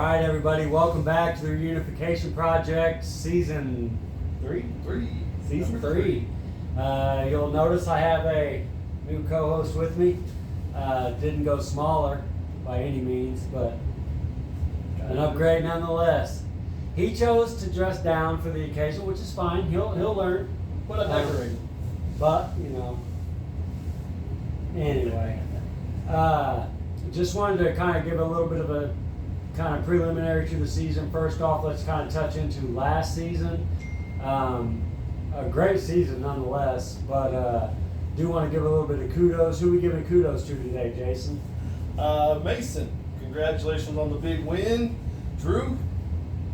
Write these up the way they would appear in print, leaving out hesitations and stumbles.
right, everybody, welcome back to the Reunification Project, Season 3? Season Number 3. You'll notice I have a new co-host with me. Didn't go smaller by any means, but an upgrade nonetheless. He chose to dress down for the occasion, which is fine. He'll learn. What a decorator. But, anyway. Just wanted to kind of give a little bit of a kind of preliminary to the season. First off, let's kind of touch into last season. A great season nonetheless, but do want to give a little bit of kudos. Who are we giving kudos to today, Jason? Mason, congratulations on the big win. Drew,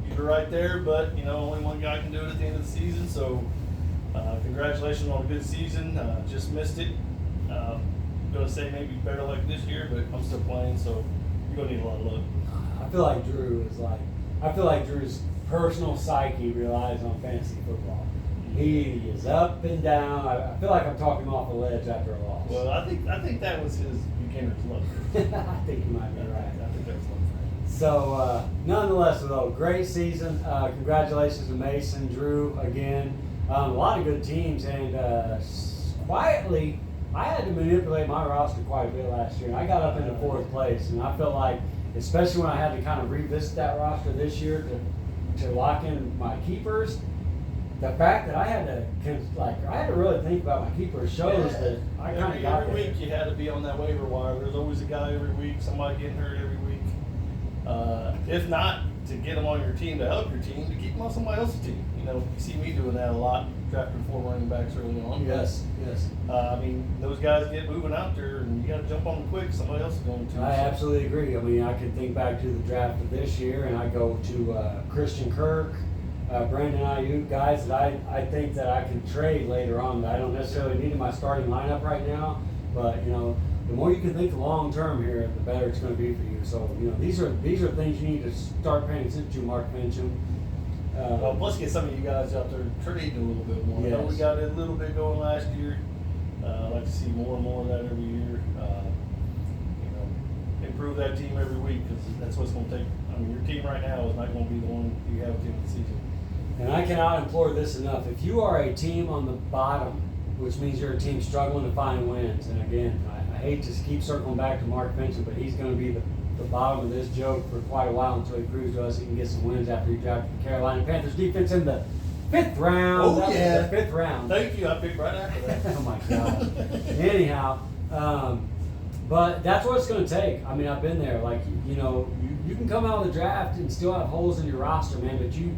you were right there, but only one guy can do it at the end of the season. So congratulations on a good season. Just missed it. Gonna say maybe better like this year, but I'm still playing, so you're gonna need a lot of luck. I feel like Drew's personal psyche relies on fantasy football. He is up and down. I feel like I'm talking off a ledge after a loss. Well, I think that was his beginner's luck. I think you might be right. I think that was luck. So, nonetheless, though, great season. Congratulations to Mason, Drew, again. A lot of good teams, and quietly, I had to manipulate my roster quite a bit last year. And I got up into 4th place, and I felt like, especially when I had to kind of revisit that roster this year to lock in my keepers, the fact that I had to really think about my keepers shows that I kind of got every week you had to be on that waiver wire. There's always a guy every week, somebody getting hurt every week. If not to get them on your team to help your team, to keep them on somebody else's team. You see me doing that a lot, drafting 4 running backs early on. Yes. Those guys get moving out there, and you got to jump on them quick. Somebody else is going to. I absolutely agree. I can think back to the draft of this year, and I go to Christian Kirk, Brandon Ayuk, guys that I think that I can trade later on that I don't necessarily need in my starting lineup right now. But the more you can think long term here, the better it's going to be for you. So these are things you need to start paying attention to, Mark Fincham. Plus get some of you guys out there trading a little bit more. Yes. I know we got a little bit going last year. I'd like to see more and more of that every year. Improve that team every week, because that's what's going to take. Your team right now is not going to be the one you have at the end of the season. And I cannot implore this enough. If you are a team on the bottom, which means you're a team struggling to find wins, and again, I hate to keep circling back to Mark Fincham, but he's going to be the bottom of this joke for quite a while until he proves to us he can get some wins after he drafted the Carolina Panthers defense in the 5th round. Oh, That was yeah. the 5th round. Thank you. I picked right after that. Oh my God. Anyhow, but that's what it's going to take. I've been there. You can come out of the draft and still have holes in your roster, man. But you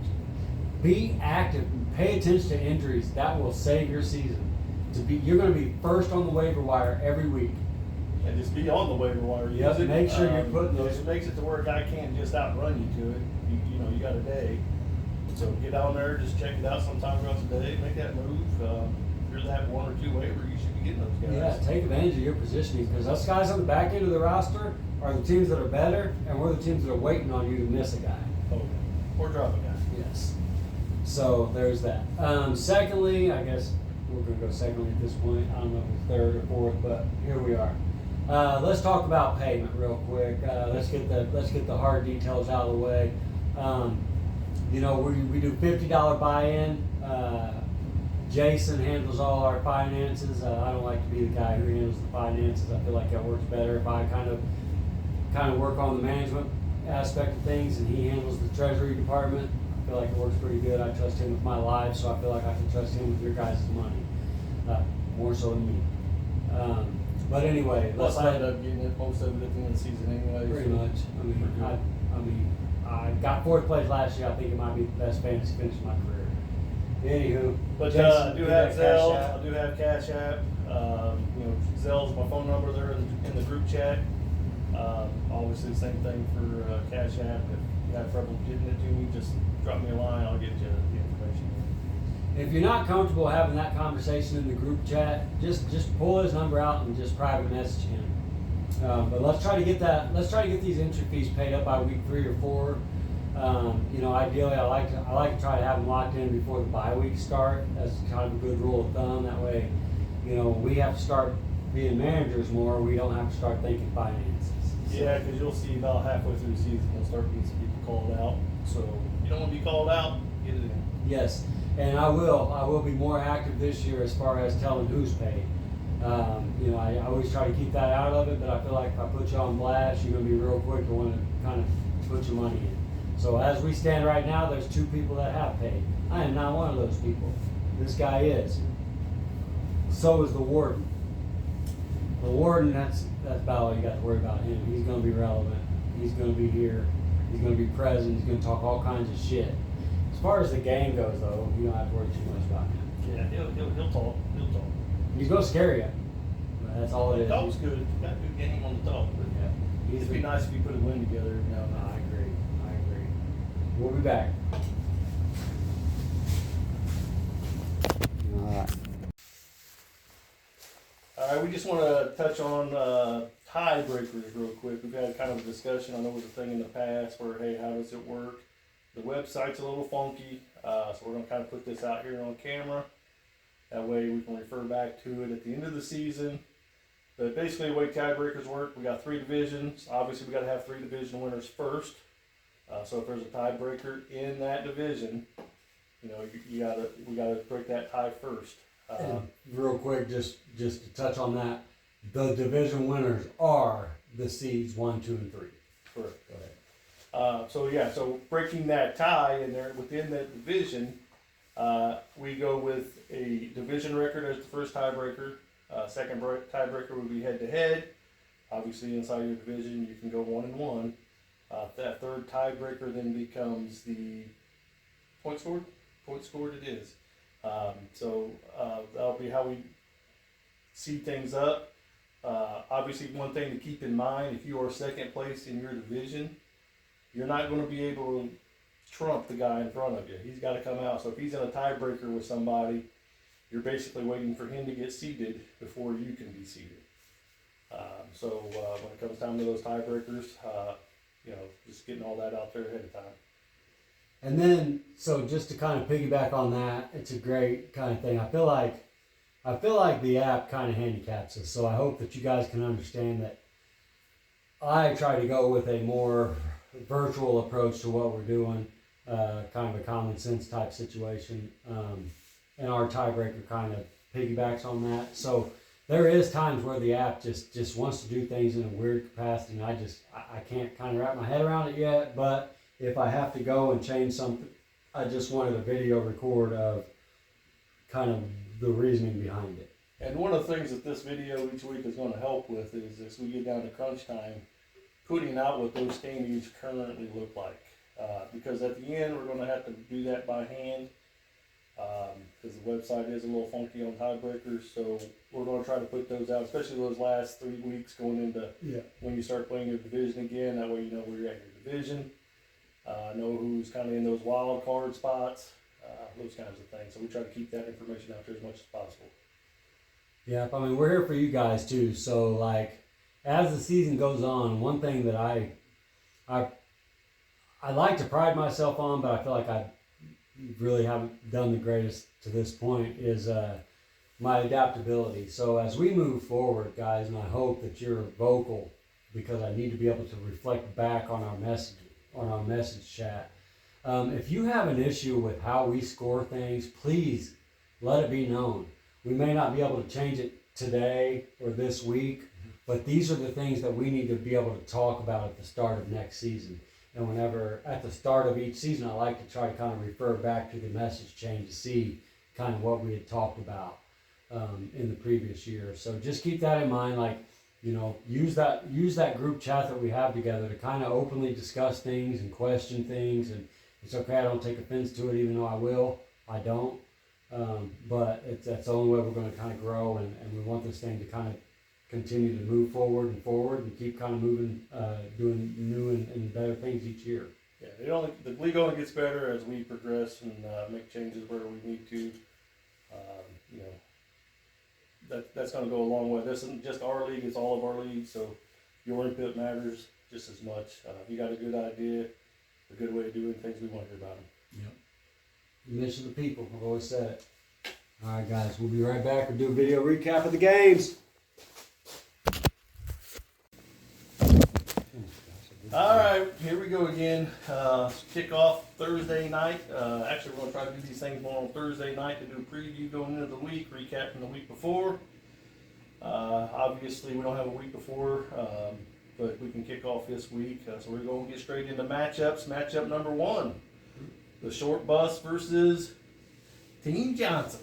be active, pay attention to injuries. That will save your season. You're going to be first on the waiver wire every week. And just be on the waiver wire. Yep, make sure you're putting those. It makes it to where a guy can't just outrun you to it. You got a day. So get on there, just check it out sometime throughout the day, make that move. If you're that 1 or 2 waiver, you should be getting those guys. Yeah, take advantage of your positioning, because us guys on the back end of the roster are the teams that are better, and we're the teams that are waiting on you to miss a guy. Okay. Or drop a guy. Yes. So there's that. Secondly, I guess we're going to go secondly at this point. I don't know if it's 3rd or 4th, but here we are. Let's talk about payment real quick. Let's get the hard details out of the way. We do $50 buy-in. Jason handles all our finances. I don't like to be the guy who handles the finances. I feel like that works better if I kind of work on the management aspect of things, and he handles the treasury department. I feel like it works pretty good. I trust him with my life, so I feel like I can trust him with your guys' money, more so than me. But anyway, I end up getting it most of it at the end of the season anyway. Pretty much. I got 4th place last year. I think it might be the best fantasy finish of my career. Anywho, but Jason, I do have Zelle. Cash App. I do have Cash App. Zelle's my phone number there in the group chat. Obviously, the same thing for Cash App. If you have trouble getting it to me, just drop me a line. I'll get you the information. If you're not comfortable having that conversation in the group chat, just pull his number out and just private message him. But let's try to get these entry fees paid up by week 3 or 4. Ideally, I like to try to have them locked in before the bye week start. That's kind of a good rule of thumb. That way, we have to start being managers more. We don't have to start thinking finances. So. Yeah, because you'll see about halfway through the season, they'll start getting some people called out. So you don't want to be called out, get it in. Yes, and I will be more active this year as far as telling who's paid. You know, I always try to keep that out of it, but I feel like if I put you on blast, you're going to be real quick to want to kind of put your money in. So as we stand right now, there's 2 people that have paid. I am not one of those people. This guy is. So is the warden. The warden, that's about all you got to worry about him. He's going to be relevant. He's going to be here. He's going to be present. He's going to talk all kinds of shit. As far as the game goes, though, you don't have to worry too much about him. Yeah, he'll talk. He'll talk. He's going to scare you. That's all it is. Talk's good. You got a good game on the talk. But Yeah. it'd be nice if you put a win together. No, I agree. We'll be back. All right, we just want to touch on tiebreakers real quick. We've had kind of a discussion. I know it was a thing in the past where, hey, how does it work? The website's a little funky, so we're going to kind of put this out here on camera. That way we can refer back to it at the end of the season. But basically the way tiebreakers work, we got 3 divisions. Obviously we got to have 3 division winners first. So if there's a tiebreaker in that division, you know, we gotta break that tie first. And real quick, just to touch on that, the division winners are the seeds 1, 2, and 3. Correct. Go ahead. So breaking that tie in there within that division, we go with a division record as the first tiebreaker. Second tiebreaker would be head to head. Obviously, inside your division, you can go 1-1. That third tiebreaker then becomes the point scored. Point scored it is. So that'll be how we seed things up. Obviously, one thing to keep in mind: if you are second place in your division, you're not going to be able to trump the guy in front of you. He's got to come out. So if he's in a tiebreaker with somebody, you're basically waiting for him to get seeded before you can be seeded. So when it comes time to those tiebreakers, you know, just getting all that out there ahead of time. And then, so just to kind of piggyback on that, it's a great kind of thing. I feel like the app kind of handicaps us. So I hope that you guys can understand that I try to go with a more virtual approach to what we're doing, kind of a common sense type situation. And our tiebreaker kind of piggybacks on that. So there is times where the app just wants to do things in a weird capacity, and I can't kind of wrap my head around it yet. But if I have to go and change something, I just wanted a video record of kind of the reasoning behind it. And one of the things that this video each week is going to help with is, as we get down to crunch time, putting out what those standings currently look like. Because at the end, we're going to have to do that by hand. Because the website is a little funky on tiebreakers, so we're going to try to put those out, especially those last 3 weeks going into when you start playing your division again. That way you know where you're at in your division, know who's kind of in those wild card spots, those kinds of things. So we try to keep that information out there as much as possible. Yeah, I mean, we're here for you guys too. So like, as the season goes on, one thing that I like to pride myself on, but I feel like I really haven't done the greatest to this point, is my adaptability. So as we move forward, guys, and I hope that you're vocal, because I need to be able to reflect back on our message chat. If you have an issue with how we score things, please let it be known. We may not be able to change it today or this week, but these are the things that we need to be able to talk about at the start of next season. And whenever at the start of each season, I like to try to kind of refer back to the message chain to see kind of what we had talked about in the previous year. So just keep that in mind. Like, you know, use that group chat that we have together to kind of openly discuss things and question things. And it's okay, I don't take offense to it, even though I will. I don't. But that's the only way we're going to kind of grow, and we want this thing to kind of continue to move forward and keep kind of moving, doing new and better things each year. Yeah, the league only gets better as we progress and make changes where we need to. You know, that's going to go a long way. This isn't just our league; it's all of our leagues. So your input matters just as much. If you got a good idea, a good way of doing things, we want to hear about them. Yep. The mission of the people. I've always said it. All right, guys, we'll be right back and do a video recap of the games. All right, here we go again. Kickoff Thursday night. Actually, we're going to try to do these things more on Thursday night to do a preview going into the week, recapping the week before. Obviously, we don't have a week before, but we can kick off this week. So we're going to get straight into matchups. Matchup number one, the Short Bus versus Team Johnson.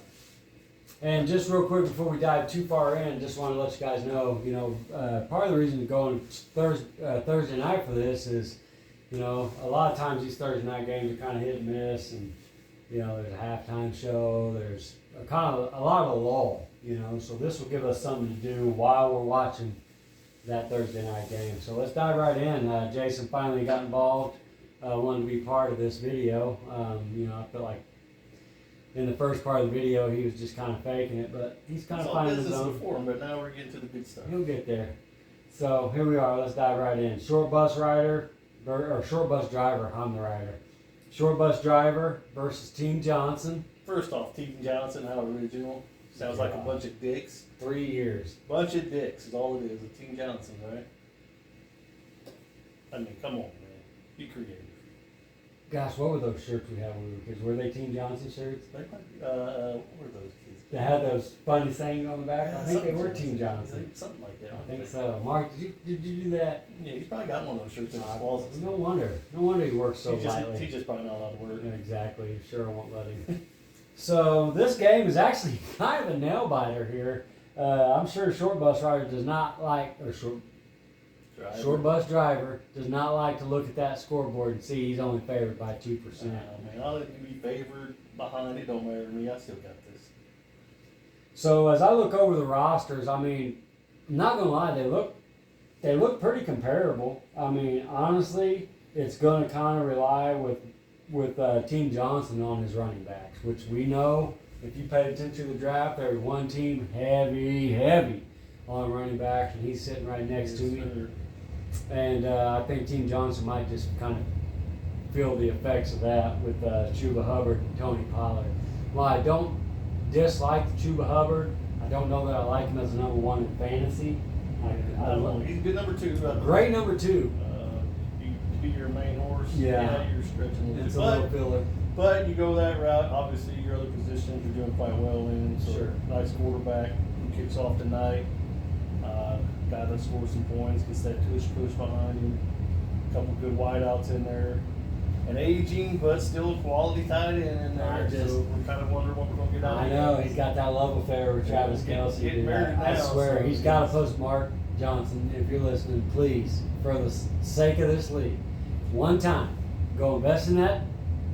And just real quick before we dive too far in, just want to let you guys know, part of the reason to go on Thursday night for this is, a lot of times these Thursday night games are kind of hit and miss, and there's a halftime show, there's a lot of a lull, so this will give us something to do while we're watching that Thursday night game. So let's dive right in. Jason finally got involved, wanted to be part of this video. I feel like in the first part of the video, he was just kind of faking it, but he's kind of finding his own. Before, but now we're getting to the good stuff. He'll get there. So here we are. Let's dive right in. Short bus rider, or short bus driver. I'm the rider. Short bus driver versus Team Johnson. First off, Team Johnson, how original. Sounds like a bunch of dicks. 3 years. Bunch of dicks is all it is. A Team Johnson, right? I mean, come on, man. Be creative. Gosh, what were those shirts we had when we were kids? Were they Team Johnson shirts? They might be, what were those kids? They had those funny sayings on the back. Yeah, I think they were Team Johnson. Something like that. I think so. Mark, did you do that? Yeah, he's probably got one of those shirts in his closet. No wonder. No wonder he works so lightly. He's just probably not allowed to wear it. Yeah, exactly. Sure, I won't let him. So this game is actually kind of a nail biter here. I'm sure short bus rider does not like, or short bus driver does not like to look at that scoreboard and see he's only favored by 2%. Man, I'll be favored behind. It don't matter to me. I still got this. So as I look over the rosters, I mean, I'm not gonna lie, they look pretty comparable. I mean, honestly, it's gonna kind of rely with Team Johnson on his running backs, which we know if you paid attention to the draft, there's one team heavy on running backs, and he's sitting right next to me. And I think Team Johnson might just kind of feel the effects of that with Chuba Hubbard and Tony Pollard. While I don't dislike Chuba Hubbard, I don't know that I like him as a number one in fantasy. He's a good number two. Great number two. You be your main horse. Yeah. You're stretching It's a little filler. But you go that route. Obviously, your other positions you're doing quite well in. So Sure. Nice quarterback who kicks off tonight. Guy that scores some points, gets that push behind him. A couple good wideouts in there. An aging but still a quality tight end in there. So we're kind of wondering what we're going to get out of I know, he's got that love affair with Travis Kelce. Getting married I now, swear, so he's got to post Mark Johnson, if you're listening, please, for the sake of this league, one time, go invest in that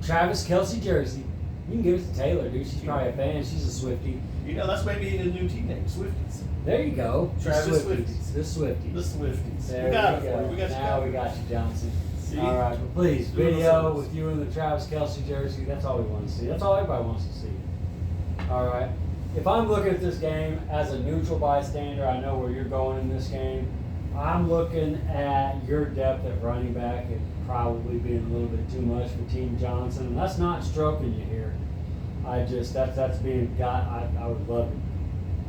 Travis Kelce jersey. You can give it to Taylor, dude. She's probably a fan. She's a Swiftie. That's maybe his new team name, Swifties. There you go. Travis Swifties. The Swifties. The Swifties. There we got we it for go. you. We got you. Now we got you, Johnson. See? All right, but please, Doing video the with you in the Travis Kelce jersey. That's all we want to see. That's all everybody wants to see. All right. If I'm looking at this game as a neutral bystander, I know where you're going in this game. I'm looking at your depth at running back and probably being a little bit too much for Team Johnson. And that's not stroking you here. That's being got. I would love to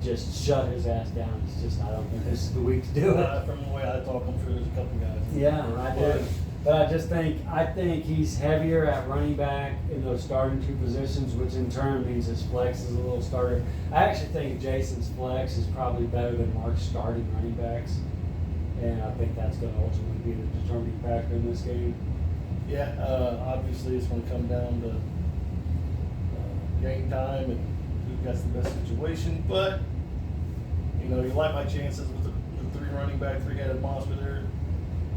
just shut his ass down. It's just I don't think this is the week to do it. From the way I talk, I'm sure there's a couple guys. Yeah, I do. But I think he's heavier at running back in those starting two positions, which in turn means his flex is a little starter. I actually think Jason's flex is probably better than Mark's starting running backs. And I think that's going to ultimately be the determining factor in this game. Yeah, obviously it's going to come down to game time and who gets the best situation. But, you like my chances with the three running back, three-headed monster there.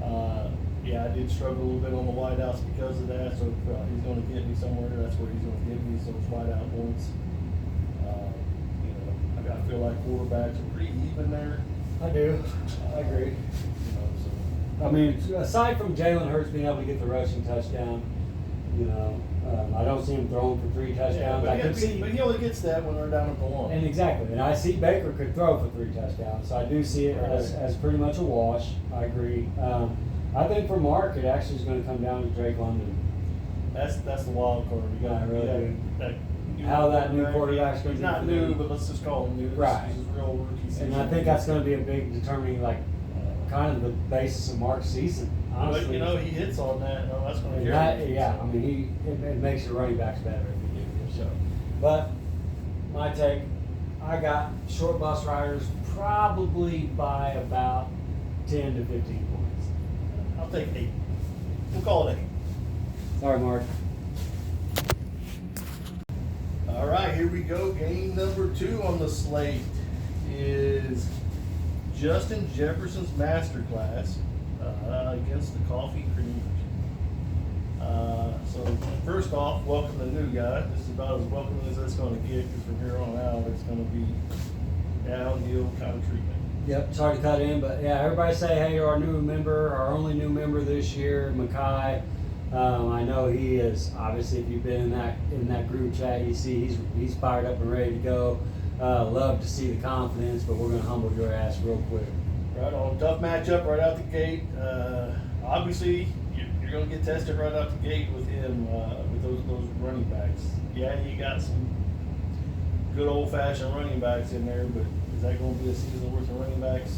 I did struggle a little bit on the wideouts because of that. So he's going to get me somewhere. That's where he's going to give me those wideout points. I feel like quarterbacks are pretty even there. I do. I agree. I mean, aside from Jalen Hurts being able to get the rushing touchdown, I don't see him throwing for 3 touchdowns. But he only gets that when they're down at the line. And exactly. And I see Baker could throw for 3 touchdowns. So I do see it as pretty much a wash. I agree. I think for Mark, it actually is going to come down to Drake London. That's the wild card. You got how that new quarterback's going to be. He's not new, but let's just call him new. Right. This is real rookie season. And I think that's going to be a big determining, kind of the basis of Mark's season. Honestly, But, you know, he hits on that. No, that's going to and carry. yeah, I mean, it makes your running backs better if you do. So, but my take, I got short bus riders probably by about 10 to 15 points. I'll take 8. We'll call it 8. Sorry, Mark. All right, here we go. Game number 2 on the slate is Justin Jefferson's masterclass against the Coffee Creamers. So first off, welcome the new guy. This is about as welcome as it's going to get, because from here on out, it's going to be downhill kind of treatment. Yep, sorry to cut in, but yeah, everybody say hey to our new member, our only new member this year, Makai. I know he is, obviously, if you've been in that group chat, you see he's fired up and ready to go. Love to see the confidence, but we're going to humble your ass real quick. Right on. Tough matchup right out the gate. Obviously, you're going to get tested right out the gate with him, with those running backs. Yeah, you got some good old-fashioned running backs in there, but is that going to be a season worth of running backs?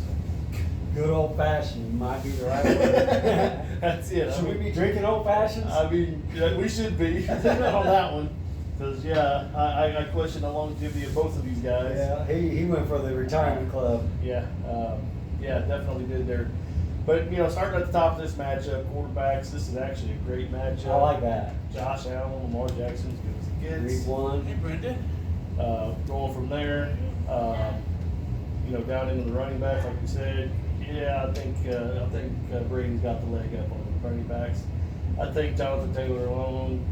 Good old-fashioned might be the right word. That's it. Should we be drinking old-fashions? I mean, yeah, we should be on that one. Because, yeah, I question the longevity of both of these guys. Yeah, he went for the retirement club. Yeah, definitely did there. But, you know, starting at the top of this matchup, quarterbacks, this is actually a great matchup. I like that. Josh Allen, Lamar Jackson, as good as it gets. Week 1. Hey, Brendan. Going from there, you know, down into the running backs, like we said. Yeah, I think Brady's got the leg up on the running backs. I think Jonathan Taylor alone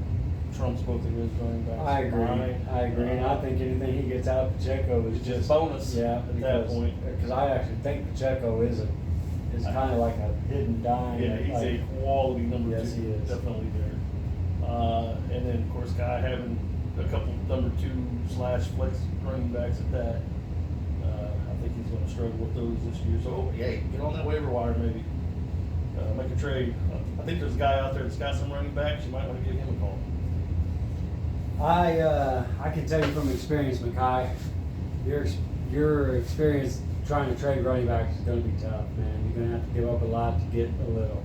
trumps both of his running backs. I agree. And I think anything he gets out of Pacheco is just bonus. Yeah, at that point. Because I actually think Pacheco is kind of like a hidden dime. Yeah, he's like, a quality number 2. Yes, he is. Definitely there. And then, of course, Guy having a couple number 2/flex running backs at that. I think he's going to struggle with those this year. So, yeah, get on that waiver wire maybe. Make a trade. I think there's a guy out there that's got some running backs. You might want to give him a call. I can tell you from experience, Makai, your experience trying to trade running backs is going to be tough, man. You're going to have to give up a lot to get a little.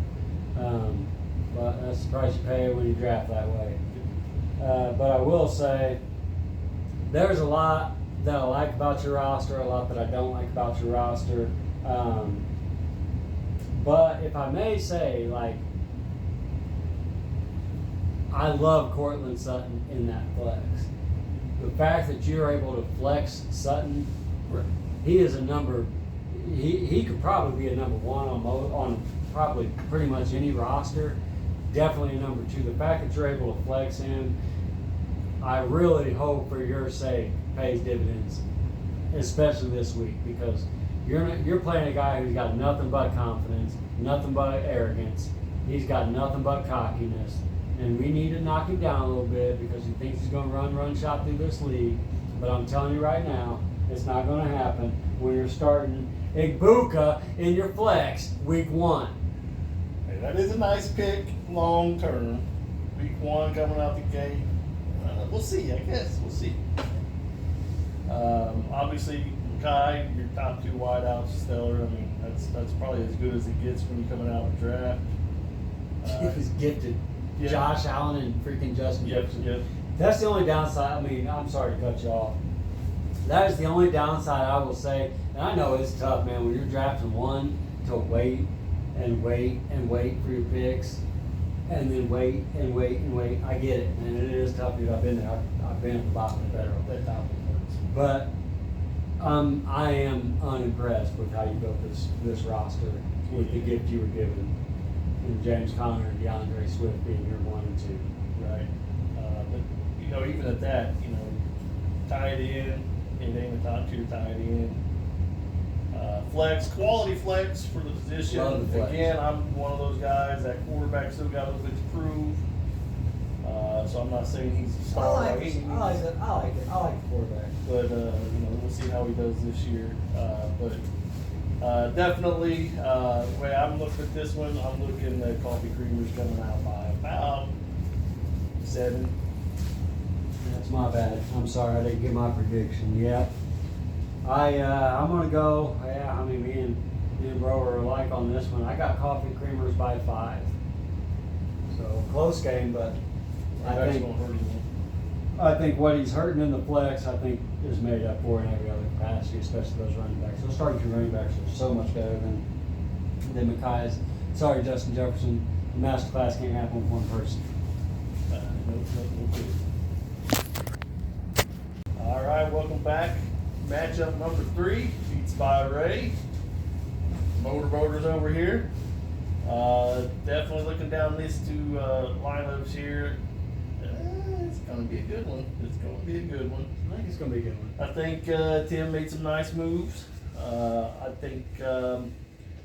But that's the price you pay when you draft that way. But I will say, there's a lot that I like about your roster, a lot that I don't like about your roster. But if I may say, like, I love Cortland Sutton in that flex. The fact that you're able to flex Sutton, he is a number. He could probably be a number 1 on probably pretty much any roster. Definitely a number 2. The fact that you're able to flex him, I really hope for your sake pays dividends, especially this week, because you're playing a guy who's got nothing but confidence, nothing but arrogance. He's got nothing but cockiness. And we need to knock him down a little bit because he thinks he's going to run shot through this league. But I'm telling you right now, it's not going to happen when you're starting Igbuka in your flex week 1. Hey, that is a nice pick long term. Week 1 coming out the gate. We'll see, I guess. We'll see. Obviously, Kai, your top 2 wideouts, stellar. I mean, that's probably as good as it gets when you're coming out of the draft. He's gifted. Yeah. Josh Allen and freaking Justin Jefferson. Yep. That's the only downside. I mean, I'm sorry to cut you off. That is the only downside I will say. And I know it's tough, man, when you're drafting 1 to wait and wait and wait for your picks, and then wait and wait and wait. I get it, and it is tough because I've been there. I've been at the bottom of the barrel. That top one. But I am unimpressed with how you built this roster with the gift you were given. And James Conner and DeAndre Swift being your 1 and 2. Right. But, you know, even at that, you know, tied in, it ain't a top 2 tied in. Quality flex for the position. Love the flex. Again, I'm one of those guys, that quarterback still got a little bit to prove. So I'm not saying he's a star. I like it. I like the quarterback. But, you know, we'll see how he does this year. But definitely, the way I'm looking at this one, I'm looking at Coffee Creamers coming out by about 7. That's my bad. I'm sorry, I didn't get my prediction. Yeah. I'm gonna go. Yeah, I mean, me and Bro are alike on this one. I got coffee creamers by 5. So close game, but I think what he's hurting in the flex, I think, is made up for in every other capacity, especially those running backs. Those starting 2 running backs are so much better than Mekhi's. Sorry, Justin Jefferson. The master class can't happen with one person. All right, welcome back. Matchup number 3, Beats by Ray. Motorboaters over here. Definitely looking down these 2 lineups here. It's going to be a good one. It's going to be a good one. I think it's going to be a good one. I think Tim made some nice moves. I think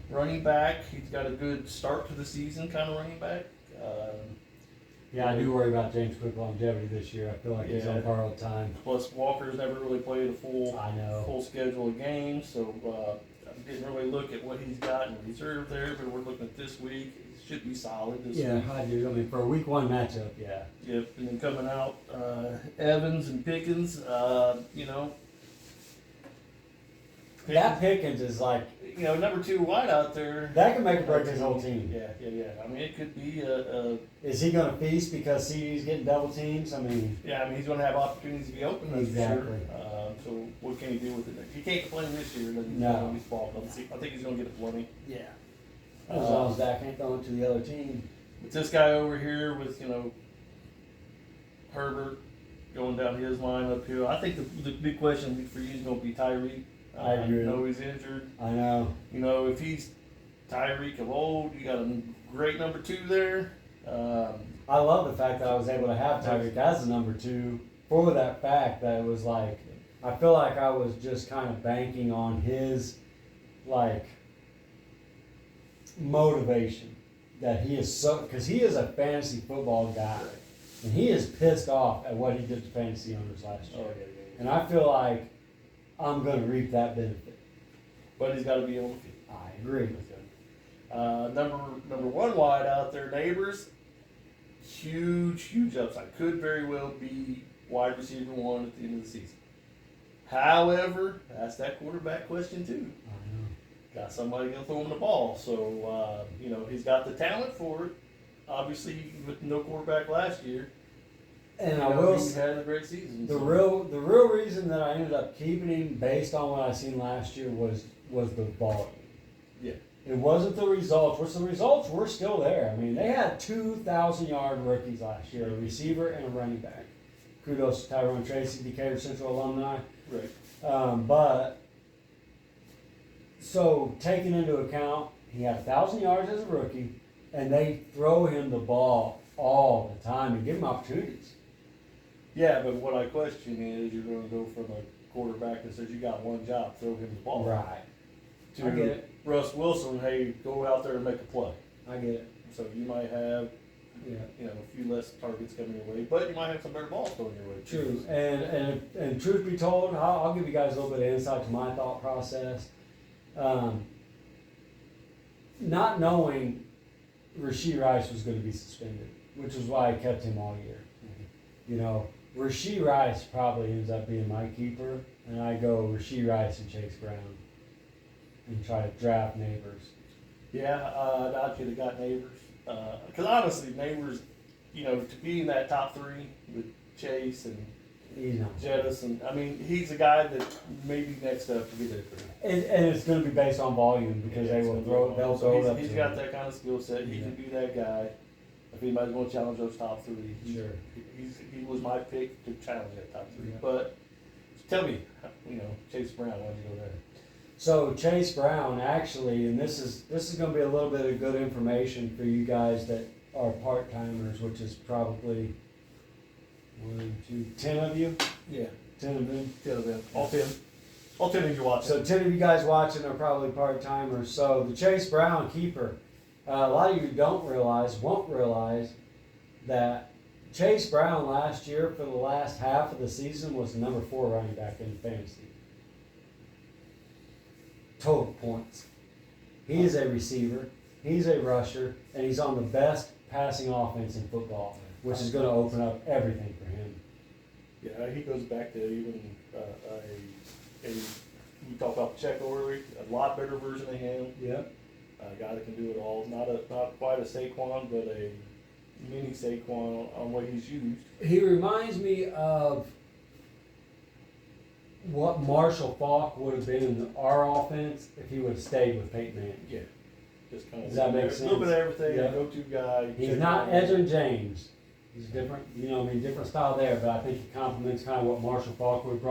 running back, he's got a good start to the season kind of running back. Yeah, I do worry about James Cook's longevity this year. I feel like he's on borrowed time. Plus, Walker's never really played a full schedule of games, so I didn't really look at what he's got in reserve there, but we're looking at this week. It should be solid this week. Yeah, I do. I mean, for a week 1 matchup, yeah. Yep, and then coming out, Evans and Pickens, That Pickens is like, number 2 wide out there. that can make or break his whole team. Yeah. I mean, it could be Is he going to feast because CD's getting double teams? I mean, he's going to have opportunities to be open. That's exactly. For sure. So what can he do with it? He can't complain this year. No. He's fault. I think he's going to get it plenty. Yeah. As long as Dak ain't throwing to the other team. But this guy over here with Herbert going down his line up here. I think the big question for you is going to be Tyreek. I agree. know he's injured. I know. If he's Tyreek of old, you got a great number 2 there. I love the fact that I was able to have Tyreek as a number 2 for that fact that it was like, I feel like I was just kind of banking on his, motivation that he is because he is a fantasy football guy. And he is pissed off at what he did to fantasy owners last year. And I feel like I'm going to reap that benefit. But he's got to be on the field. I agree. Number 1 wide out there, Neighbors. Huge upside. Could very well be wide receiver 1 at the end of the season. However, that's that quarterback question too. I know. Got somebody going to throw him the ball. So, he's got the talent for it. Obviously, with no quarterback last year. And he had a great season. The real reason that I ended up keeping him based on what I seen last year was the volume. Yeah. It wasn't the results, which the results were still there. I mean, they had 2,000-yard rookies last year, a receiver and a running back. Kudos to Tyrone Tracy, Decatur Central alumni. Right. So taking into account, he had 1,000 yards as a rookie, and they throw him the ball all the time and give him opportunities. Yeah, but what I question is you're going to go from a quarterback that says you got one job, throw him the ball. Right. To I get it. Russ Wilson, hey, go out there and make a play. I get it. So you might have, a few less targets coming your way, but you might have some better balls going your way. True. And truth be told, I'll give you guys a little bit of insight to my thought process. Not knowing Rashee Rice was going to be suspended, which is why I kept him all year. Rashee Rice probably ends up being my keeper, and I go Rashee Rice and Chase Brown and try to draft Neighbors. Yeah, I could have got Neighbors. Because honestly, Neighbors, to be in that top 3 with Chase and Jettison, I mean, he's a guy that maybe next up to be there for him. And it's going to be based on volume because they'll throw it up. He's got that kind of skill set. He can be that guy. If anybody's going to challenge those top 3, sure. He was my pick to challenge that top 3. Yeah. But tell me, Chase Brown, why'd you go there? So Chase Brown actually, and this is going to be a little bit of good information for you guys that are part-timers, which is probably 10 of you. Yeah, 10 of them. 10 of them. All 10. All 10 of you watching. So 10 of you guys watching are probably part-timers. So the Chase Brown keeper, a lot of you won't realize that Chase Brown last year for the last half of the season was the number 4 running back in fantasy. Total points. He is a receiver, he's a rusher, and he's on the best passing offense in football, which is going to open up everything for him. Yeah, he goes back to even a we talked about Pacheco earlier, a lot better version of him. Yep. A guy that can do it all. Not quite a Saquon, but a mini Saquon on what he's used. He reminds me of what Marshall Faulk would have been in our offense if he would have stayed with Peyton Manning. Yeah. Just kind of Does that make a sense? little bit of everything, Yeah. go-to guy. He's check not down. Edgerrin James. He's different, different style there, but I think he complements kind of what Marshall Faulk would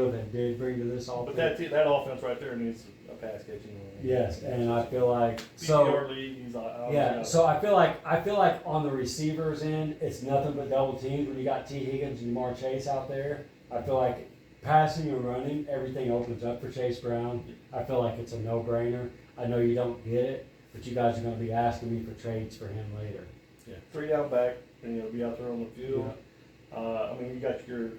have and did bring to this offense. But that offense right there needs a pass catching. Yes, and I feel like PPR league, he's yeah. So I feel like on the receivers end, it's nothing but double teams when you got T. Higgins and Jamar Chase out there. I feel like passing and running, everything opens up for Chase Brown. I feel like it's a no-brainer. I know you don't get it, but you guys are going to be asking me for trades for him later. Yeah, 3 down back, and he'll be out there on the field. Yeah. I mean, you got your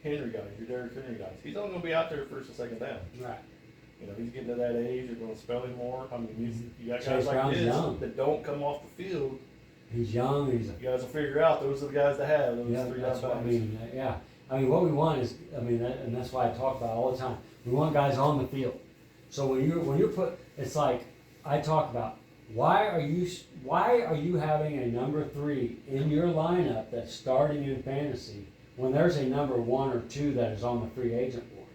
Henry guys, your Derrick Henry guys. He's only going to be out there first and second down. Right. He's getting to that age. You're going to spell him more. I mean, you got Chase guys like Brown's this young. that don't come off the field. He's young. You guys will figure out those are the guys to have. Those Yeah, 3 that's down what I backs. mean. Yeah, I mean, what we want is, and that's why I talk about it all the time. We want guys on the field. So when you put, it's like I talk about. Why are you having a number 3 in your lineup that's starting in fantasy when there's a number 1 or 2 that is on the free agent board?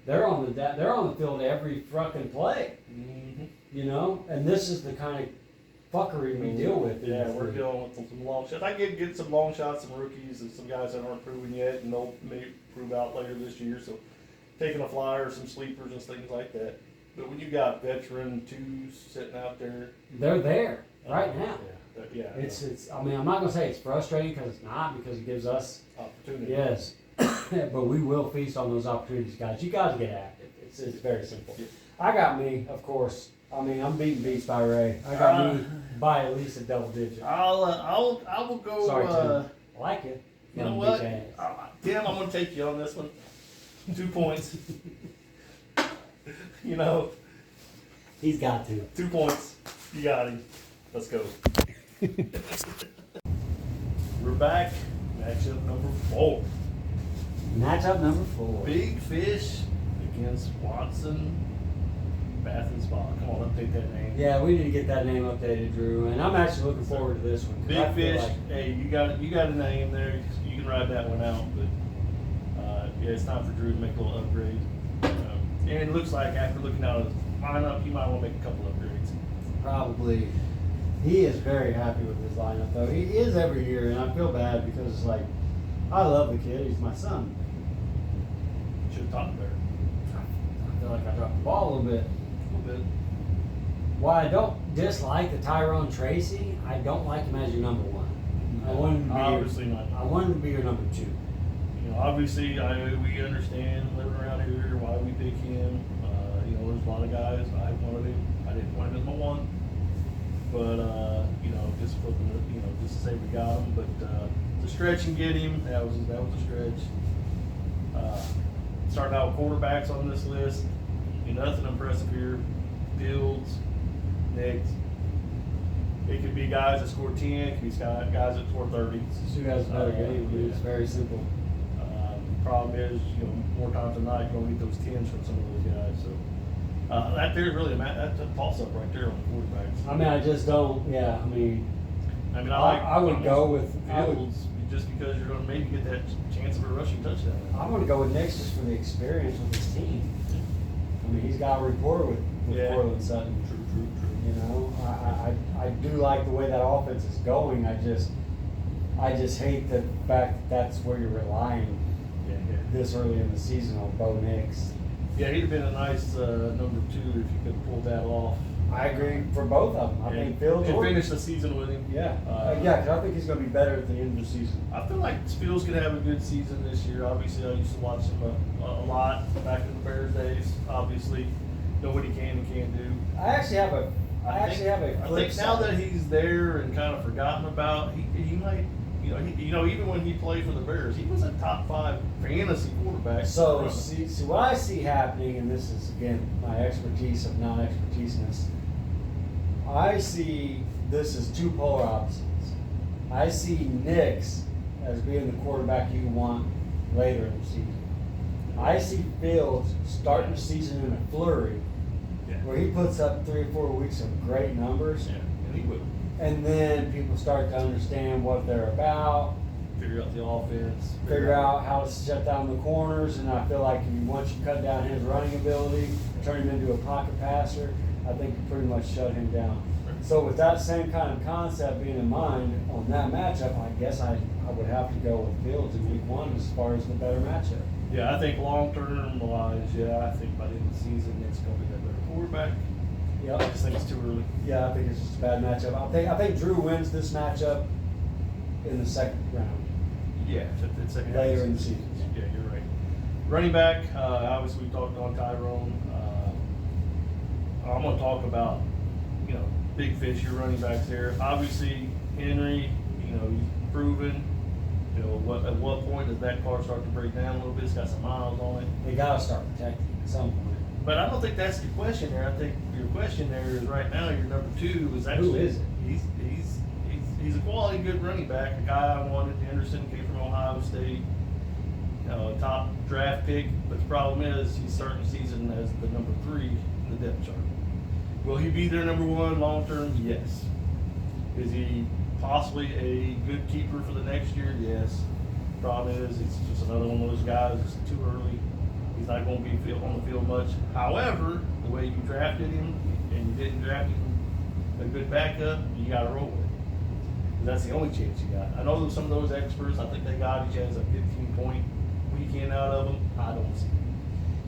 They're on the field every fucking play. Mm-hmm. And this is the kind of fuckery we deal with. Yeah, we're dealing with some long shots. I get some long shots, some rookies, and some guys that aren't proven yet, and they'll may prove out later this year. So taking a flyer, some sleepers, and things like that. But when you got veteran 2s sitting out there, They're there right now. Yeah, It's. I mean, I'm not gonna say it's frustrating because it's not, because it gives us opportunity. yes, but we will feast on those opportunities, guys. You guys get active. It's very simple. Yeah. I got me, of course. I mean, I'm beating beats by Ray. I got me by at least a double digit. I will go. Sorry, Tim. I like it. You know what, Tim? I'm gonna take you on this one. 2 points. He's got to. 2 points. You got him. Let's go. We're back. Matchup number 4. Matchup number 4. Big Fish against Watson. Bath and Spa. Come on, update that name. Yeah, we need to get that name updated, Drew. And I'm actually looking forward to this one. 'Cause I Big feel Fish. like- Hey, you got a name there. You can ride that one out. But yeah, it's time for Drew to make a little upgrade. And it looks like after looking out at his lineup, he might want to make a couple upgrades. Probably. He is very happy with his lineup, though. He is every year, and I feel bad because it's like, I love the kid. He's my son. Should have talked better. I feel like I dropped the ball a little bit. A little bit. While I don't dislike the Tyrone Tracy, I don't like him as your number 1. I want him to be Obviously not. I want him to be your number 2. Obviously, we understand living around here why we pick him. There's a lot of guys. I wanted him. I didn't want him as my 1. But just flipping it, just to say we got him. But to stretch and get him, that was a stretch. Starting out with quarterbacks on this list, nothing impressive here. Fields, next. It could be guys that score 10. It could be guys that score 30. So you guys a better game. I mean, it's very simple. Problem is, more times than not, you're going to get those 10s from some of those guys. So that there's really that's a toss-up right there on the quarterbacks. I mean, I just don't. Yeah, I mean, I would go with Fields just because you're going to maybe get that chance of a rushing touchdown. I'm going to go with Nick just for the experience with his team. I mean, he's got a rapport with Portland Sutton. True. I do like the way that offense is going. I just hate the fact that that's where you're relying this early in the season on Bo Nix. Yeah, he'd have been a nice number 2 if you could have pulled that off. I agree for both of them. I think Fields and finish the season with him. Yeah, because I think he's going to be better at the end of the season. I feel like Fields could have a good season this year. Obviously, I used to watch him a lot back in the Bears days. Obviously, know what he can and can't do. I actually have a I think now that he's there and kind of forgotten about, he might. Even when he played for the Bears, he was a top 5 fantasy quarterback. So see what I see happening, and this is again my expertise of non-expertiseness. I see this as 2 polar opposites. I see Nix as being the quarterback you want later in the season. I see Fields starting the season in a flurry, Yeah. where he puts up 3 or 4 weeks of great numbers, Yeah, and he will. and then people start to understand what they're about, Figure out the offense. figure out how to shut down the corners, and I feel like once you cut down his running ability, turn him into a pocket passer, I think you pretty much shut him down. So with that same kind of concept being in mind on that matchup, I guess I would have to go with Fields in week 1 as far as the better matchup. Yeah, I think long-term wise, I think by the end of the season, it's going to be that better quarterback. I Yep. just think it's too early. Yeah, I think it's just a bad matchup. I think Drew wins this matchup in the second round. Yeah, it's second half Later of in the season. Yeah, you're right. Running back, obviously we talked on Tyrone. I'm going to talk about, big fish, your running backs there. Obviously, Henry, he's proven. At what point does that car start to break down a little bit? It's got some miles on it. They gotta start protecting at some point. But I don't think that's your question there. I think your question there is right now your number 2 is actually. Who is it? He's a quality good running back. A guy I wanted, Anderson, came from Ohio State. Top draft pick. But the problem is he's starting the season as the number 3 in the depth chart. Will he be their number 1 long term? Yes. Is he possibly a good keeper for the next year? Yes. Problem is, he's just another one of those guys. It's too early. He's not going to be on the field much. However, the way you drafted him and you didn't draft him a good backup, you got to roll with it. 'Cause that's the only chance you got. I know that some of those experts, I think they got each has a 15-point weekend out of him. I don't see it.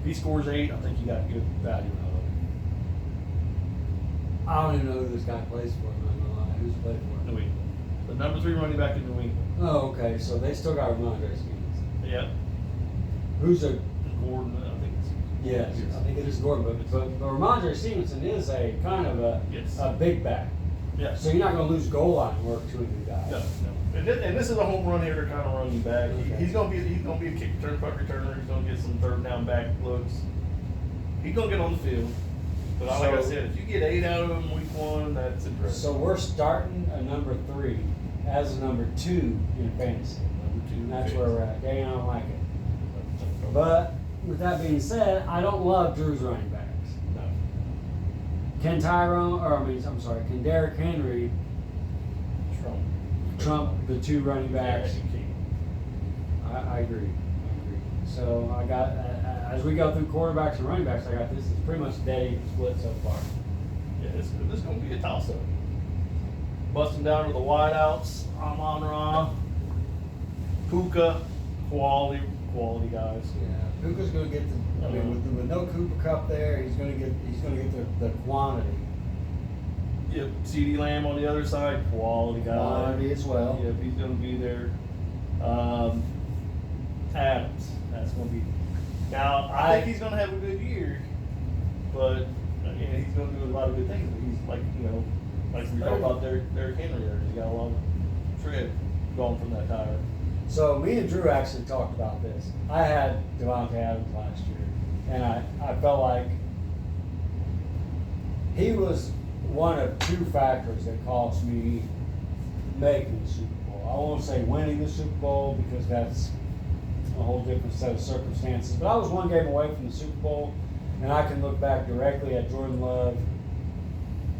If he scores 8, I think you got good value out of him. I don't even know who this guy plays for, I'm not gonna lie. Who's played for New him? England. The number 3 running back in New England. Oh, okay, so they still got Ramondre Stevens. Yeah. Who's a, Gordon, I think it's. yes, I think it is Gordon, but Ramondre Stevenson is a kind of Yes. a big back. Yeah. So you're not gonna lose goal line work to a new guy. No. And this is a home run hitter kind of running back. Okay. He's gonna be a kick return, punt returner. He's gonna get some third down back looks. He's gonna get on the field. But like I So- said, if you get 8 out of him week 1, that's impressive. So we're starting a number 3 as a number 2 in fantasy. Number 2. And that's where we're at. Dang, I don't like it. But with that being said, I don't love Drew's running backs. No. Can can Derrick Henry trump the 2 running backs? Yeah, you can. I agree. So I got, as we go through quarterbacks and running backs, I got this is pretty much dead split so far. Yeah, this is gonna be a toss-up. Busting down to the wideouts, Amon-Ra, Puka, quality guys. Yeah, Puka's gonna get the. I mean, with no Cooper Cup there, he's gonna get the quantity. Yep, CeeDee Lamb on the other side, quality guy. Quantity as well. Yep, he's gonna be there. Adams, that's gonna be. Now, I think he's gonna have a good year, but again, he's gonna do a lot of good things. But he's like we talked about Derrick Henry there. He's got a lot of tread going from that tire. So me and Drew actually talked about this. I had Devontae Adams last year, and I felt like he was one of 2 factors that cost me making the Super Bowl. I won't say winning the Super Bowl because that's a whole different set of circumstances. But I was 1 game away from the Super Bowl, and I can look back directly at Jordan Love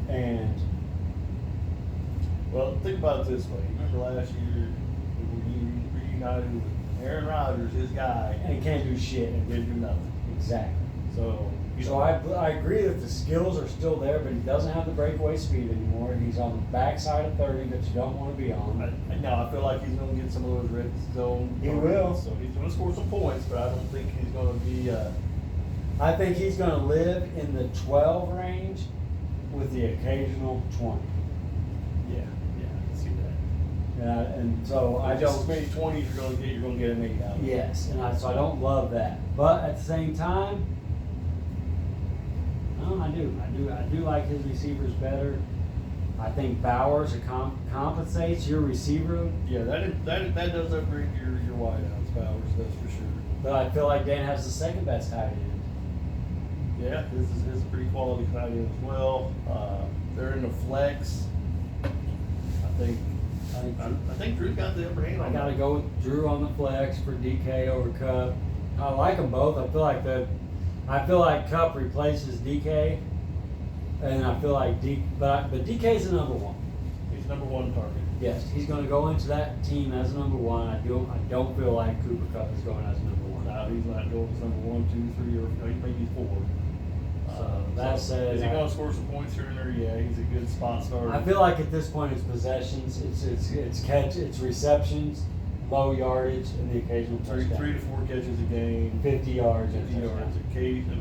and. Well, think about it this way. Remember last year we reunited with Aaron Rodgers, his guy, And can't do shit. and didn't do nothing. Exactly. So I agree that the skills are still there, but he doesn't have the breakaway speed anymore. He's on the backside of 30 that you don't want to be on. Now I feel like he's going to get some of those red zone. He will. So he's going to score some points, but I don't think he's going to be. I think he's going to live in the 12 range with the occasional 20. Yeah, I can see that. And so I Just as don't. many 20s you're going to get an 8 out of it. Yes, so I don't love that. But at the same time, I do like his receivers better. I think Bowers compensates your receiver. Yeah, that does upgrade your wideouts, Bowers, that's for sure. But I feel like Dan has the second best tight end. Yeah, this is a pretty quality tight end as well. They're in the flex. I think Drew got the upper hand I on got to that. go with Drew on the flex for DK over Cup. I like them both. I feel like Cup replaces DK, and I feel like but DK's the number one. He's number one target. Yes, he's going to go into that team as number one. I don't feel like Cooper Cup is going as number one. No, he's not going as number 1, 2, 3, or maybe 4. So that says, is he going to score some points here and there? Yeah, he's a good spot starter. I feel like at this point it's possessions, it's receptions, low yardage, and the occasional touchdown. 3 to 4 catches a game, 50 yards, 50 and yards, an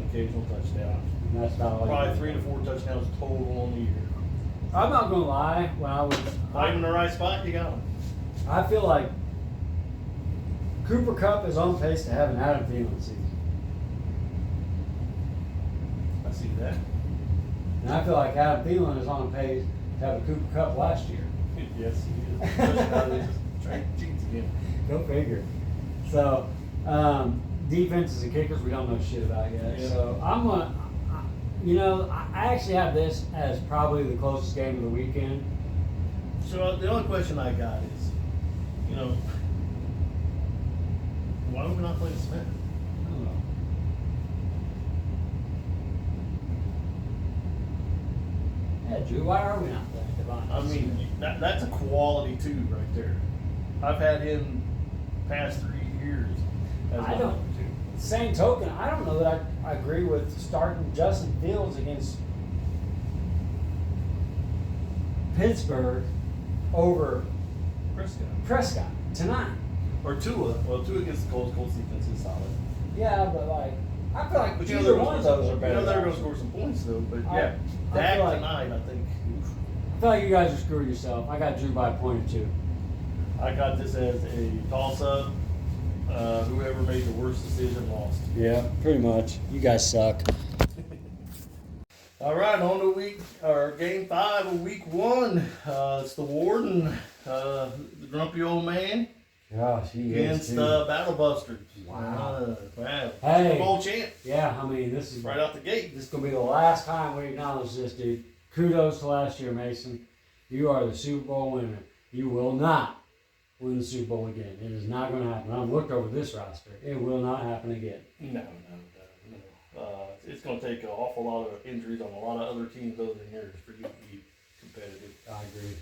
occasional touchdown. And that's about all. Probably 3 to 4 touchdowns total on the year. I'm not gonna lie. When I was Not in the right spot, you got him. I feel like Cooper Cup is on pace to have an Adam Thielen season. I see that. And I feel like Adam Thielen is on pace to have a Cooper Cup last year. Yes, he is. Especially now just trying to cheat again. Go figure. So, defenses and kickers, we don't know shit about yet. Yeah. So I'm gonna, I actually have this as probably the closest game of the weekend. So the only question I got is, why would we not play Smith? I don't know. Yeah, Drew, why are we not playing Devon? I mean, that's a quality too right there. I've had him past 3 years as I my don't. number 2. Same token, I don't know that I agree with starting Justin Fields against Pittsburgh over Prescott tonight. Or Tua. Well, Tua against the Colts. Colts defense is solid. Yeah, but I feel like But either one of those are better. they're going to score some points though. But yeah, I Dak feel like- tonight, I think. I feel like you guys are screwing yourself. I got Drew by a point or two. I got this as a toss-up. Whoever made the worst decision lost. Yeah, pretty much. You guys suck. All right, on to game 5 of week 1. It's the Warden, the grumpy old man, Gosh, he against is Battle Busters. Wow. Wow. Hey. Super Bowl champ Yeah, I mean, this is right out the gate. This is gonna be the last time we acknowledge this, dude. Kudos to last year, Mason. You are the Super Bowl winner. You will not win the Super Bowl again. It is not going to happen. I've looked over this roster. It will not happen again. No. It's going to take an awful lot of injuries on a lot of other teams other than yours for you to be competitive. I agree.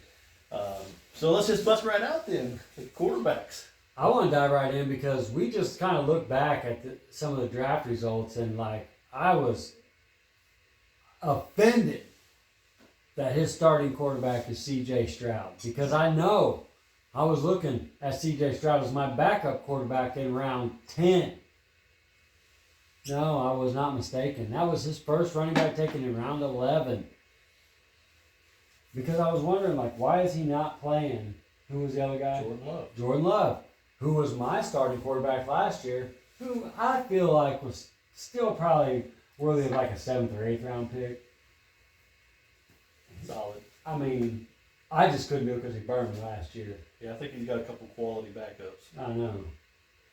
So let's just bust right out then. The quarterbacks. I want to dive right in because we just kind of look back at some of the draft results and I was offended that his starting quarterback is C.J. Stroud because I know I was looking at C.J. Stroud as my backup quarterback in round 10. No, I was not mistaken. That was his first running back taken in round 11. Because I was wondering, why is he not playing? Who was the other guy? Jordan Love, who was my starting quarterback last year, who I feel like was still probably worthy of a 7th or 8th round pick. Solid. I mean, I just couldn't do it because he burned me last year. Yeah, I think he's got a couple quality backups. I know.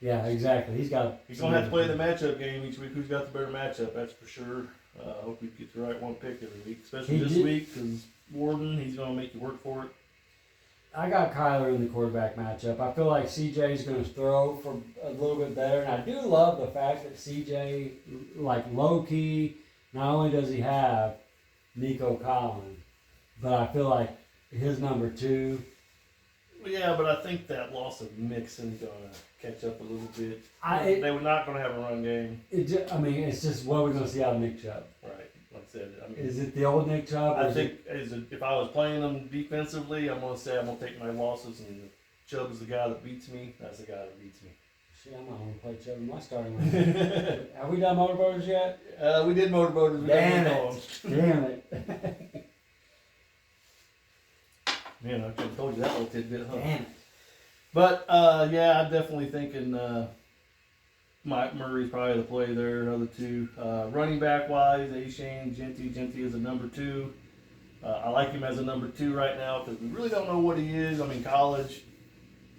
Yeah, exactly. He's going to have to play the matchup game each week. Who's got the better matchup? That's for sure. I hope we get the right one pick every week, especially this week because Warden, he's going to make you work for it. I got Kyler in the quarterback matchup. I feel like CJ is going to throw for a little bit better. And I do love the fact that CJ, low key, not only does he have Nico Collins, but I feel like his number 2. Yeah, but I think that loss of Mixon's going to catch up a little bit. They were not going to have a run game. It's just what we're going to see out of Nick Chubb. Right, like I said. Is it the old Nick Chubb? I think if I was playing them defensively, I'm going to say I'm going to take my losses, and Chubb is the guy that beats me. That's the guy that beats me. Shit, I'm not going to play Chubb in my starting line. Have we done motorboaters yet? We did motorboaters. Damn it. Man, I could have told you that little tidbit, huh? Damn it. But, I'm definitely thinking Mike Murray's probably the play there, another 2. Running back-wise, A-Shane, Genty is a number 2. I like him as a number 2 right now because we really don't know what he is. I mean, college,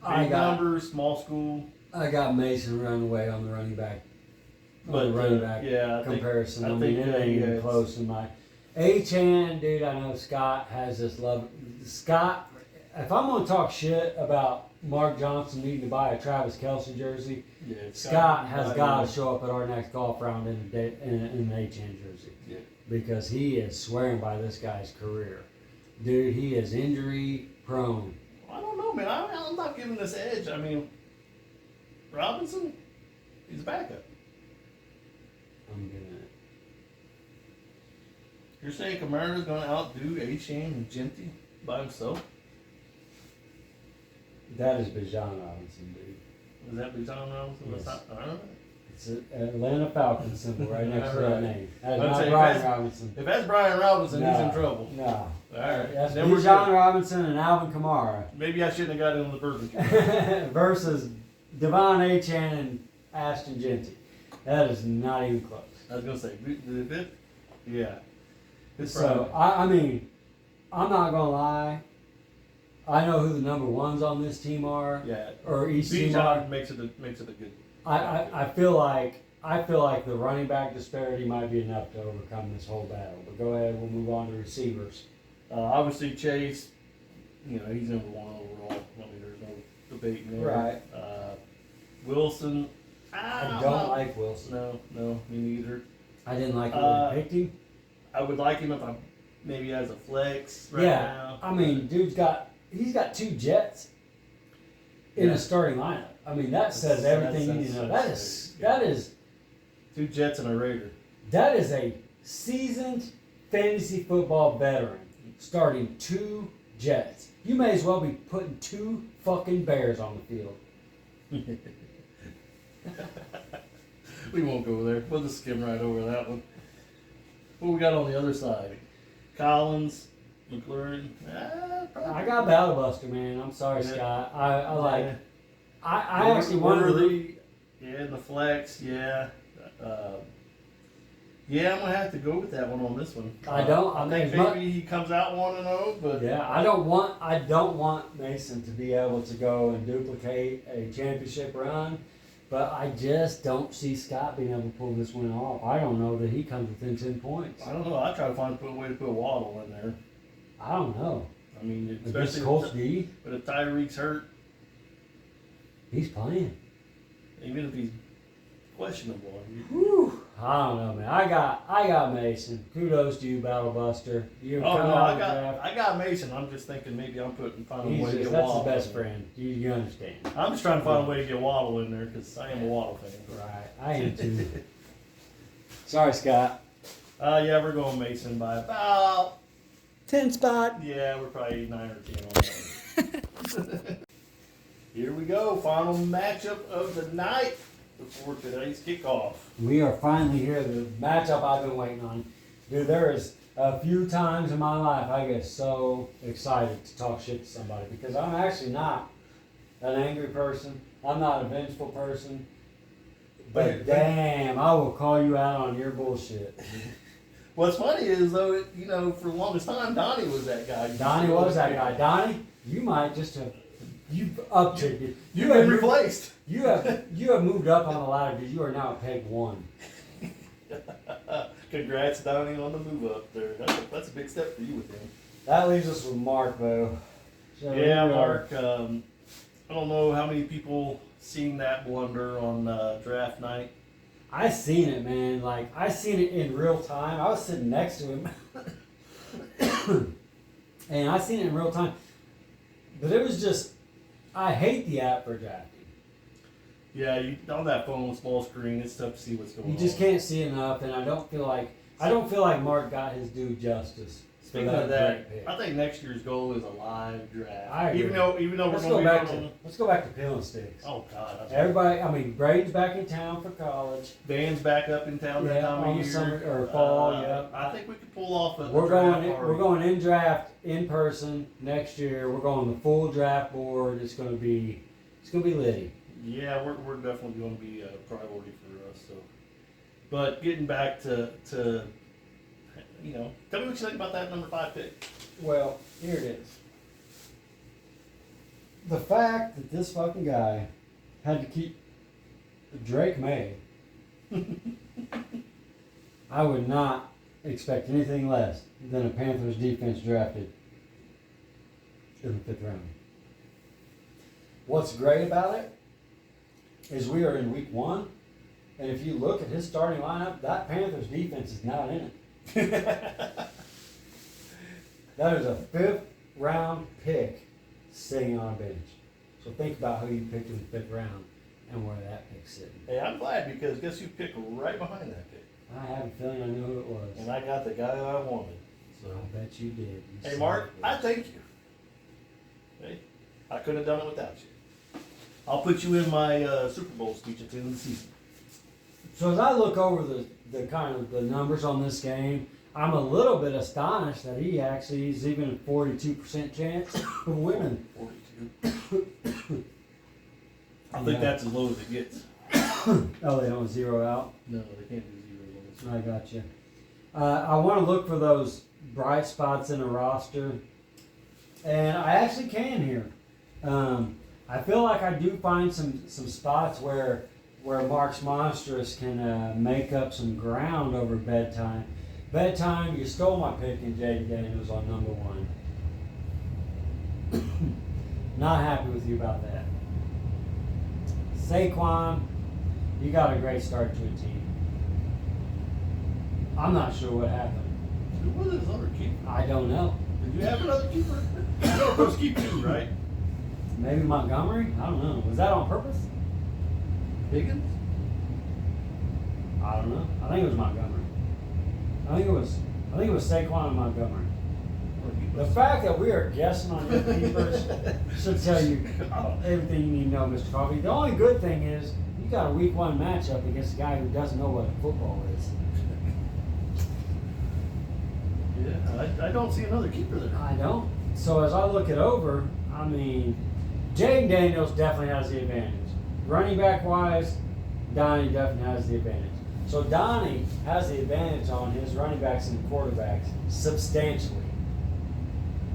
big numbers, small school. I got Mason running away on the running back. Yeah, comparison. I think it ain't even close in my... dude, I know Scott has this love. Scott, if I'm going to talk shit about Mark Johnson needing to buy a Travis Kelce jersey, Yeah, Scott has got to show up at our next golf round in an HN jersey. Yeah. Because he is swearing by this guy's career. Dude, he is injury prone. I don't know, man. I'm not giving this edge. I mean, Robinson, he's a backup. I'm giving it. You're saying Kamara's going to outdo A-Chain and Genty by himself? That is Bijan Robinson, dude. Is that Bijan Robinson? Yes. I don't know. It's an Atlanta Falcons symbol right next to that Right. name. That is I'd not say Brian Robinson. If that's Brian Robinson, he's in No, trouble. No. All right. That's Then we're Bijan good. Robinson and Alvin Kamara Maybe I shouldn't have got in on the bourbon. versus Devon Achane and Ashton Genty. That is not even close. I was going to say, did it? Yeah. It's So, I mean, I'm not going to lie. I know who the number ones on this team are. Yeah. Or each team are. Bijan makes it a good. I feel like the running back disparity might be enough to overcome this whole battle. But go ahead, we'll move on to receivers. Obviously, Chase, he's number one overall. I mean, there's no debate in there. Right. Wilson. I don't like Wilson. No, me neither. I didn't like it when we picked him. I would like him if I maybe as a flex right Yeah, now. I mean, he's got 2 Jets in a starting lineup. I mean, that says everything you need to know. That is 2 Jets and a Raider. that is a seasoned fantasy football veteran starting 2 Jets. You may as well be putting 2 fucking Bears on the field. We won't go there. We'll just skim right over that one. What we got on the other side? Collins, McLaurin. I got Battle Buster, man. I'm sorry, Yeah. Scott. I like. Yeah. I actually wonder. Yeah, in the flex. Yeah. Yeah, I'm gonna have to go with that one on this one. I don't. I think maybe he comes out 1-0, but Yeah, I don't want Mason to be able to go and duplicate a championship run, but I just don't see Scott being able to pull this one off. I don't know that he comes within 10 points. I don't know. I try to find a way to put Waddle in there. I don't know. I mean, Against especially Colts D, but if Tyreek's hurt, he's playing. even if he's questionable. Whew. I don't know, man. I got Mason. Kudos to you, Battle Buster. You're Oh coming no, out of the draft. I got Mason. I'm just thinking maybe I'm finding a way to get That's Waddle. his best friend. You understand. I'm just trying to find a way to get Waddle in there because I am a Waddle fan. Right. I am too. Sorry, Scott. Yeah, we're going Mason by about 10 spot. Yeah, we're probably 9 or 10 on that. Here we go, final matchup of the night before today's kickoff. We are finally here. The matchup I've been waiting on. Dude, there is a few times in my life I get so excited to talk shit to somebody because I'm actually not an angry person. I'm not a vengeful person. But damn, I will call you out on your bullshit. What's funny is though, for the longest time, Donnie was that guy. Donnie was that guy. Donnie, you might just have you've upticked. You've been replaced. You have moved up on the ladder because you are now at peg 1. Congrats, Donnie, on the move up there. That's a big step for you with him. That leaves us with Mark, though. So Yeah, Mark. I don't know how many people seen that blunder on draft night. I seen it, man. Like, I seen it in real time. I was sitting next to him. And I seen it in real time. But it was just, I hate the app for drafting. Yeah, on that phone with small screen, it's tough to see what's going on. You just can't see enough, and I don't feel like Mark got his due justice. Speaking of that, I think next year's goal is a live draft. I agree. Even though let's we're going to be let's go back to Pill and Sticks. Oh God! Everybody, I mean, Braden's back in town for college. Dan's back up in town that time on of the year. summer or fall. Yeah, I think we could pull off a we're draft going. party. We're going in draft in person next year. We're going the full draft board. It's going to be litty. Yeah, we're definitely going to be a priority for us. So, but getting back to tell me what you think about that number 5 pick. Well, here it is. The fact that this fucking guy had to keep Drake May, I would not expect anything less than a Panthers defense drafted in the 5th round. What's great about it is we are in week 1, and if you look at his starting lineup, that Panthers defense is not in it. That is a 5th round pick sitting on a bench. So think about who you picked in the 5th round and where that pick's sitting. Hey, I'm glad because guess who picked right behind that pick? I have a feeling I know who it was. And I got the guy that I wanted. So I bet you did. You hey, Mark, I thank you. Hey, I couldn't have done it without you. I'll put you in my Super Bowl speech at the end of the season. So as I look over the kind of the numbers on this game, I'm a little bit astonished that he actually is even a 42% chance of winning. 42. I think that's as low as it gets. Oh, they don't zero out? No, they can't do zero. I got you. I want to look for those bright spots in the roster, and I actually can here. I feel like I do find some spots where Mark's Monstrous can make up some ground over bedtime. Bedtime, you stole my pick in Jaden Daniels on number 1. Not happy with you about that. Saquon, you got a great start to a team. I'm not sure what happened. Who was his other keeper? I don't know. Did you have another keeper? You know, supposed to keep 2, right? Maybe Montgomery? I don't know. Was that on purpose? Higgins? I don't know. I think it was Montgomery. I think it was Saquon and Montgomery. The fact that we are guessing on your keepers should tell you everything you need to know, Mr. Coffee. The only good thing is you got a week 1 matchup against a guy who doesn't know what football is. Yeah, I don't see another keeper there. I don't. So as I look it over, I mean, Jaden Daniels definitely has the advantage. Running back wise, Donnie definitely has the advantage. So Donnie has the advantage on his running backs and quarterbacks substantially.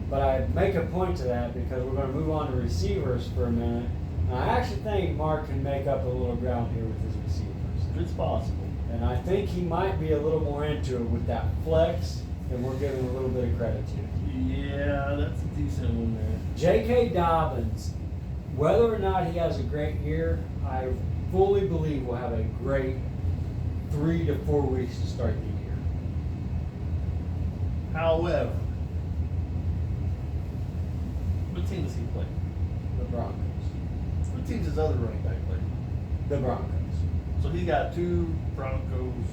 But I make a point to that because we're going to move on to receivers for a minute. And I actually think Mark can make up a little ground here with his receivers. It's possible. And I think he might be a little more into it with that flex than we're giving a little bit of credit to. Yeah, that's a decent one there. J.K. Dobbins, whether or not he has a great year, I fully believe will have a great 3 to 4 weeks to start the year. However, what team does he play? The Broncos. What team does his other running back play? The Broncos. So he got 2 Broncos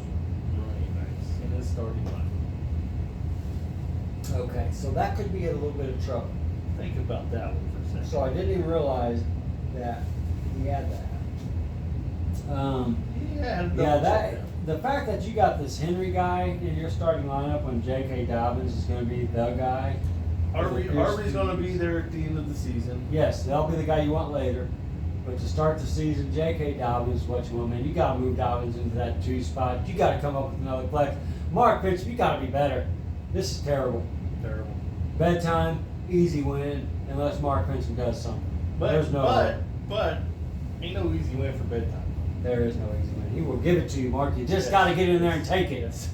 running backs in his starting lineup. Okay, so that could be a little bit of trouble. Think about that one for a second. So I didn't even realize that he had that. The fact that you got this Henry guy in your starting lineup when J.K. Dobbins is going to be the guy. Harvey's going to be there at the end of the season. Yes, that'll be the guy you want later. But to start the season, J.K. Dobbins is what you want, man. You got to move Dobbins into that 2 spot. You got to come up with another flex. Mark Pitts, you got to be better. This is terrible. Terrible. Bedtime, easy win, unless Mark Pinson does something. But There's no ain't no easy win for bedtime. There is no easy win. He will give it to you, Mark. You just got to get in there and take it. Yes.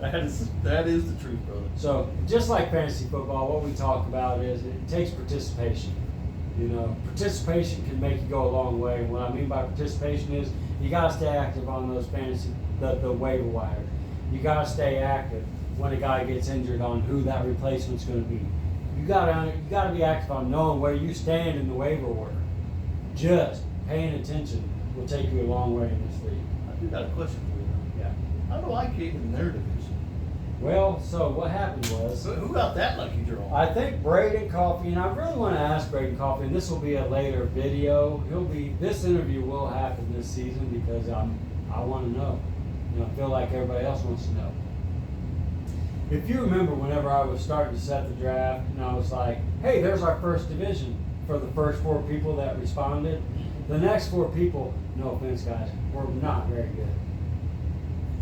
That is the truth, brother. So, just like fantasy football, what we talk about is it takes participation. You know, participation can make you go a long way. And what I mean by participation is you got to stay active on those fantasy, the waiver wire. You got to stay active when a guy gets injured on who that replacement's going to be. You got to be active on knowing where you stand in the waiver order. Just paying attention will take you a long way in this league. I do got a question for you. Yeah. How do I get in their division? Well, so what happened was, So who got that lucky draw? I think Braden Coffey, and I really want to ask Braden Coffey, and this will be a later video. This interview will happen this season because I want to know. You know, I feel like everybody else wants to know. If you remember, whenever I was starting to set the draft, and I was like, "Hey, there's our first division for the first 4 people that responded." The next 4 people, no offense, guys, were not very good.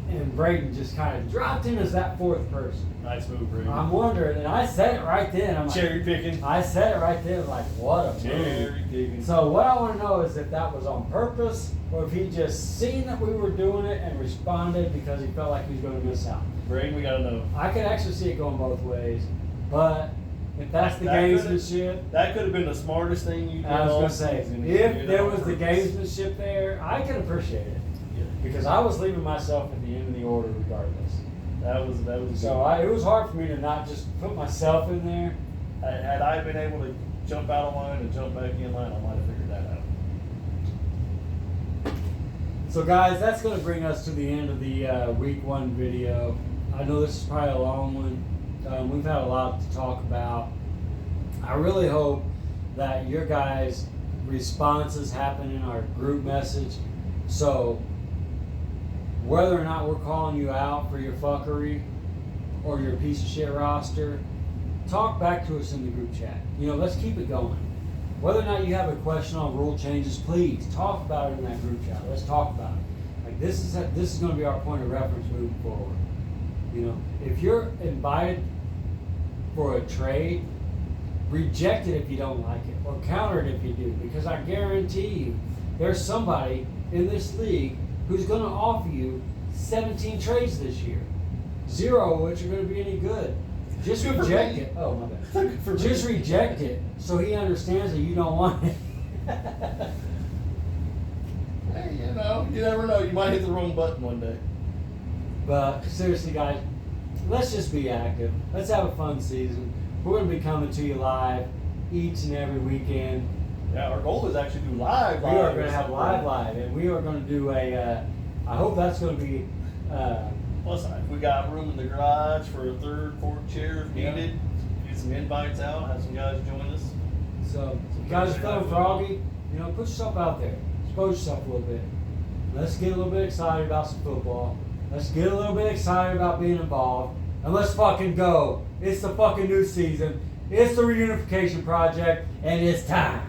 And Braden just kind of dropped in as that 4th person. Nice move, Brady. I'm wondering, and I said it right then. I'm like, Cherry picking. I said it right then, like, what a Cherry move. picking. So what I want to know is if that was on purpose, or if he just seen that we were doing it and responded because he felt like he was going to miss out. Brady, we gotta know. I could actually see it going both ways, but if that's the That could've- gamesmanship, That could have been the smartest thing you did. I was all gonna say, season. if there was the gamesmanship there, I can appreciate it Yeah. because I was leaving myself at the end of the order regardless. That was So it was hard for me to not just put myself in there. Had I been able to jump out of line and jump back in line, I might have figured that out. So guys, that's going to bring us to the end of the week 1 video. I know this is probably a long one. We've had a lot to talk about. I really hope that your guys' responses happen in our group message. So whether or not we're calling you out for your fuckery or your piece of shit roster, talk back to us in the group chat. Let's keep it going. Whether or not you have a question on rule changes, please talk about it in that group chat. Let's talk about it. Like this is going to be our point of reference moving forward. If you're invited for a trade, reject it if you don't like it, or counter it if you do, because I guarantee you, there's somebody in this league who's going to offer you 17 trades this year, 0 of which are going to be any good. Just Good for reject me. it. Oh my bad. Good for me. Just reject it so he understands that you don't want it. Hey, you never know. You might hit the wrong button one day. But seriously, guys, let's just be active. Let's have a fun season. We're going to be coming to you live each and every weekend. Yeah, our goal is actually to do live. We are going to have live, and we are going to do a. I hope that's going to be. Plus, we got room in the garage for a 3rd, 4th chair if Yeah. needed. Get some invites out. Have some guys join us. So, if you guys are feeling froggy, put yourself out there. Expose yourself a little bit. Let's get a little bit excited about some football. Let's get a little bit excited about being involved. And let's fucking go. It's the fucking new season. It's the reunification project, and it's time.